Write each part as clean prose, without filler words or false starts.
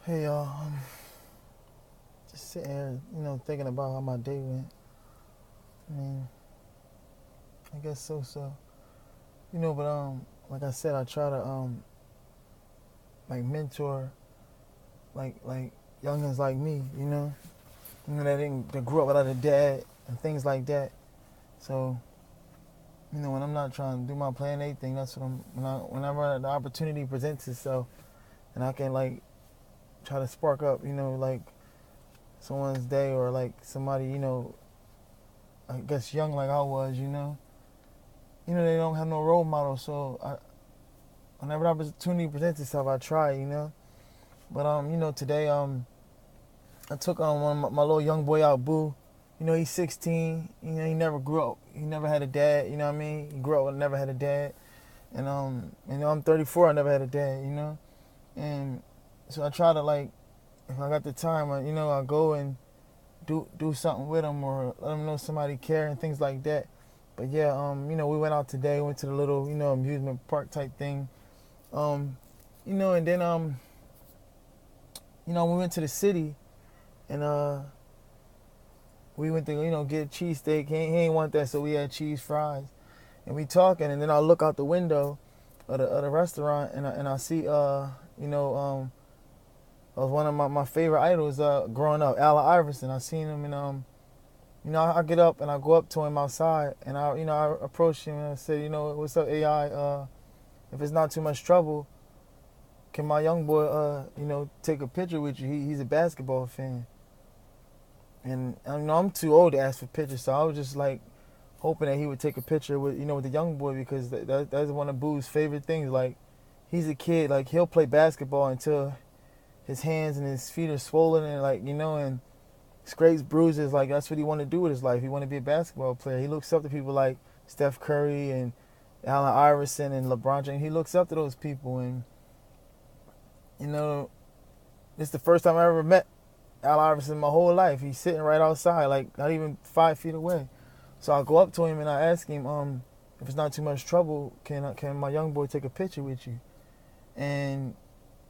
Hey y'all, just sitting here, thinking about how my day went. I mean, I guess so. But like I said, I try to like mentor like youngins like me, that grew up without a dad and things like that. So, when I'm not trying to do my plan A thing, that's what whenever the opportunity presents itself and I can like try to spark up, like someone's day or like somebody, I guess young like I was, they don't have no role model. So whenever the opportunity presents itself, I try, But today I took on one of my little young boy out, Boo. He's 16. He never grew up. He never had a dad. You know what I mean? He grew up and never had a dad. And I'm 34. I never had a dad. And so I try to like, if I got the time, I go and do something with him or let him know somebody care and things like that. But yeah, we went out today, went to the little, amusement park type thing. And then we went to the city and we went to, get a cheesesteak. He ain't want that, so we had cheese fries. And we talking, and then I look out the window of the restaurant and I see was one of my favorite idols growing up, Allen Iverson. I seen him and I get up and I go up to him outside and I approach him and I said, what's up, AI? If it's not too much trouble, can my young boy, take a picture with you? He's a basketball fan. And I'm too old to ask for pictures, so I was just like hoping that he would take a picture with, with the young boy because that's one of Boo's favorite things. Like, he's a kid, like he'll play basketball until his hands and his feet are swollen and like, and scrapes, bruises. Like, that's what he want to do with his life. He want to be a basketball player. He looks up to people like Steph Curry and Allen Iverson and LeBron James. He looks up to those people, and this is the first time I ever met Allen Iverson in my whole life. He's sitting right outside, like not even 5 feet away. So I go up to him and I ask him, if it's not too much trouble, can my young boy take a picture with you? And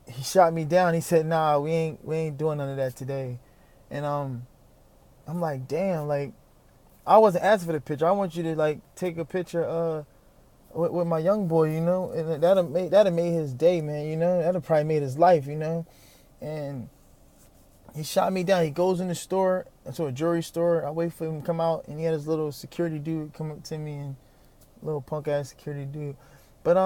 he shot me down. He said, "Nah, we ain't doing none of that today." And I'm like, damn, like I wasn't asking for the picture. I want you to like take a picture with my young boy, and that'd made his day, man, that'd probably made his life, And he shot me down. He goes in the store, into a jewelry store. I wait for him to come out, and he had his little security dude come up to me, and little punk ass security dude. But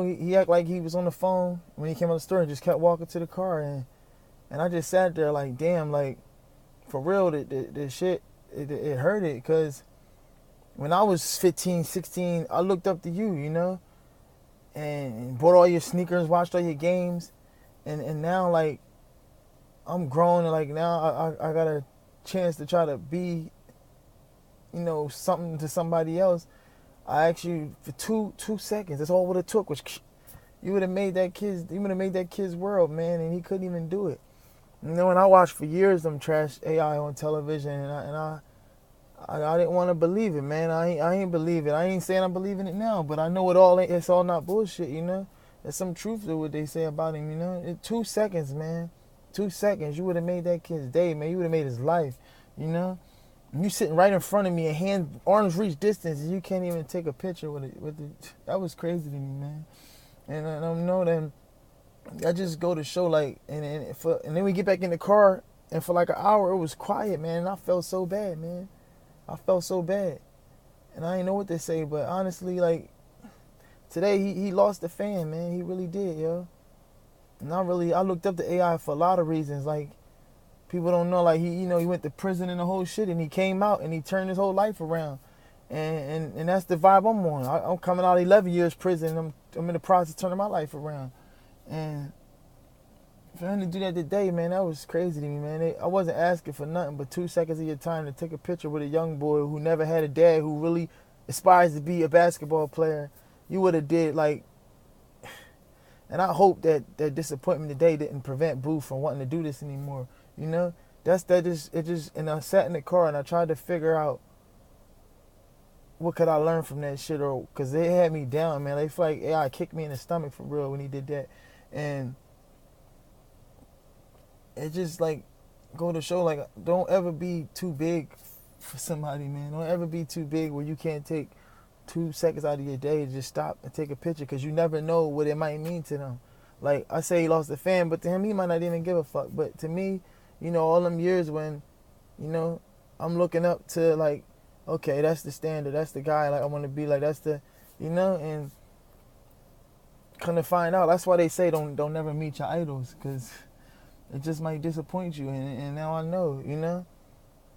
he acted like he was on the phone when he came out of the store and just kept walking to the car, and I just sat there like, damn, like for real, the shit it hurt it, because when I was 15, 16, I looked up to you, and bought all your sneakers, watched all your games, and now like I'm grown and like now I got a chance to try to be, something to somebody else. I asked you for two seconds. That's all what it took. Which you would have made that kid's world, man, and he couldn't even do it. And I watched for years them trash AI on television, and I didn't want to believe it, man. I ain't believe it. I ain't saying I'm believing it now, but I know it's all not bullshit, There's some truth to what they say about him, In 2 seconds, man. 2 seconds, you would have made that kid's day, man. You would have made his life, You sitting right in front of me, arms reach distance, and you can't even take a picture with it. That was crazy to me, man. And I know that I just go to show like, and then we get back in the car, and for like an hour it was quiet, man. And I felt so bad, man. I felt so bad, and I didn't know what to say. But honestly, like today, he lost a fan, man. He really did, yo. And I looked up to AI for a lot of reasons. Like, people don't know, like he went to prison and the whole shit, and he came out and he turned his whole life around. And that's the vibe I'm on. I'm coming out of 11 years prison. And I'm in the process of turning my life around. And for him to do that today, man, that was crazy to me, man. I wasn't asking for nothing but 2 seconds of your time to take a picture with a young boy who never had a dad, who really aspires to be a basketball player. You would have did like. And I hope that disappointment today didn't prevent Boo from wanting to do this anymore. And I sat in the car and I tried to figure out what could I learn from that shit, or because they had me down, man. They feel like AI kicked me in the stomach for real when he did that. And it just like go to show like don't ever be too big for somebody, man. Don't ever be too big where you can't take 2 seconds out of your day to just stop and take a picture, because you never know what it might mean to them. Like I say, he lost a fan, but to him, he might not even give a fuck. But to me, all them years when, I'm looking up to like, okay, that's the standard, that's the guy like I want to be like, that's the, and come to find out, that's why they say don't never meet your idols, because it just might disappoint you. And now I know.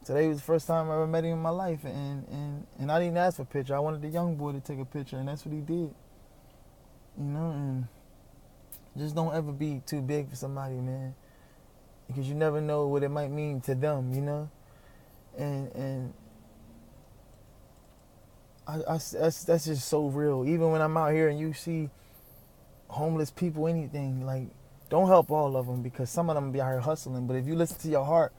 Today was the first time I ever met him in my life, and I didn't ask for a picture. I wanted the young boy to take a picture, and that's what he did. And just don't ever be too big for somebody, man, because you never know what it might mean to them, and that's just so real. Even when I'm out here and you see homeless people, anything, like, don't help all of them, because some of them be out here hustling. But if you listen to your heart,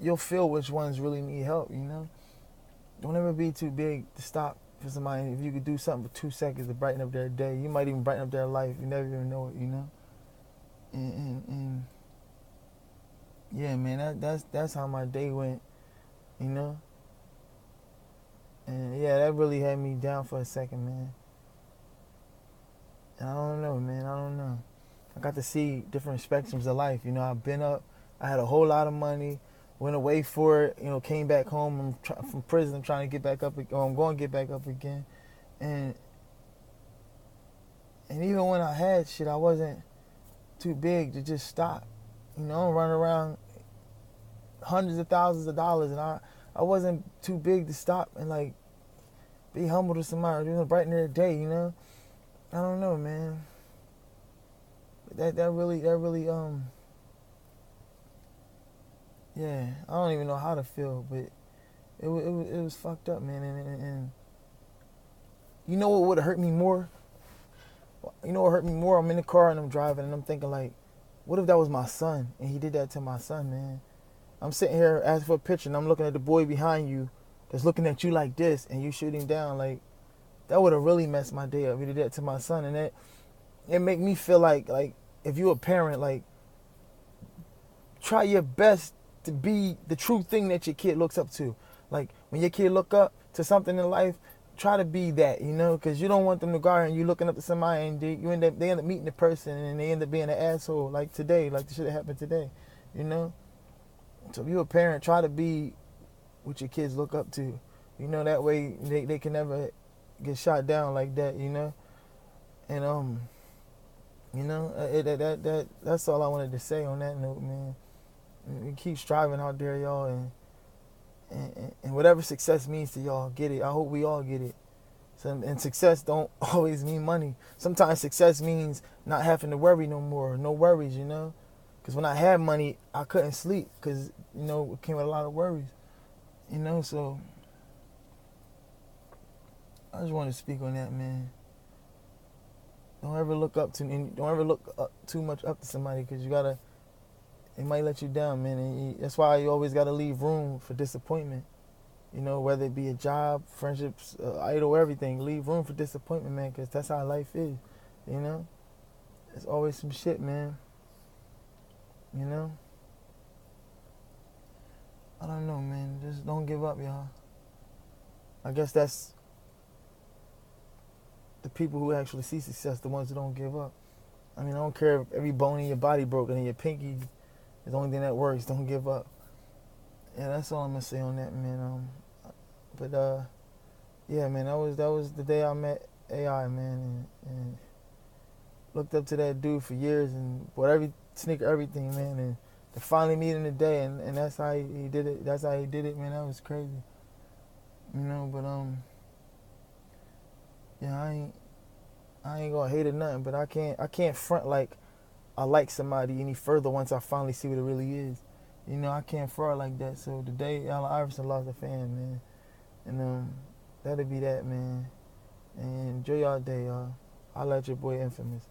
you'll feel which ones really need help. Don't ever be too big to stop for somebody. If you could do something for 2 seconds to brighten up their day, you might even brighten up their life. You never even know it. And yeah, man, that's how my day went. And yeah, that really had me down for a second, man. And I don't know, man. I don't know. I got to see different spectrums of life. I've been up. I had a whole lot of money. Went away for it. Came back home from prison. I'm trying to get back up. Or I'm going to get back up again. And even when I had shit, I wasn't too big to just stop. I'm running around hundreds of thousands of dollars, and I wasn't too big to stop and like be humble to somebody, brighten their day. I don't know, man. That really yeah, I don't even know how to feel, but it was fucked up, man. And you know what would have hurt me more? What hurt me more? I'm in the car and I'm driving and I'm thinking like, what if that was my son and he did that to my son, man? I'm sitting here asking for a picture and I'm looking at the boy behind you that's looking at you like this, and you shoot him down. Like, that would have really messed my day up. He did that to my son, and it make me feel like if you're a parent, like, try your best to be the true thing that your kid looks up to. Like, when your kid look up to something in life, try to be that, because you don't want them to go out and you looking up to somebody and they end up meeting the person and they end up being an asshole, like today, like the shit that happened today, So if you're a parent, try to be what your kids look up to, that way they can never get shot down like that, And that's all I wanted to say on that note, man. And keep striving out there, y'all, and whatever success means to y'all, get it. I hope we all get it. And success don't always mean money. Sometimes success means not having to worry no more, no worries, Because when I had money, I couldn't sleep because, it came with a lot of worries, So I just wanted to speak on that, man. Don't ever look too much up to somebody, because it might let you down, man. And that's why you always got to leave room for disappointment. Whether it be a job, friendships, idol, everything. Leave room for disappointment, man, because that's how life is. There's always some shit, man. I don't know, man. Just don't give up, y'all. I guess that's the people who actually see success, the ones who don't give up. I mean, I don't care if every bone in your body broken and your pinky is the only thing that works. Don't give up. Yeah, that's all I'm gonna say on that, man. Yeah, man, that was the day I met AI, man, and looked up to that dude for years and bought every sneaker, everything, man, and to finally meet him today, and that's how he did it. That's how he did it, man. That was crazy, But yeah, I ain't gonna hate or nothing, but I can't front like I like somebody any further once I finally see what it really is. I can't front like that. So today, Allen Iverson lost a fan, man, and that'll be that, man. And enjoy y'all day, y'all. I'll let your boy Infamous.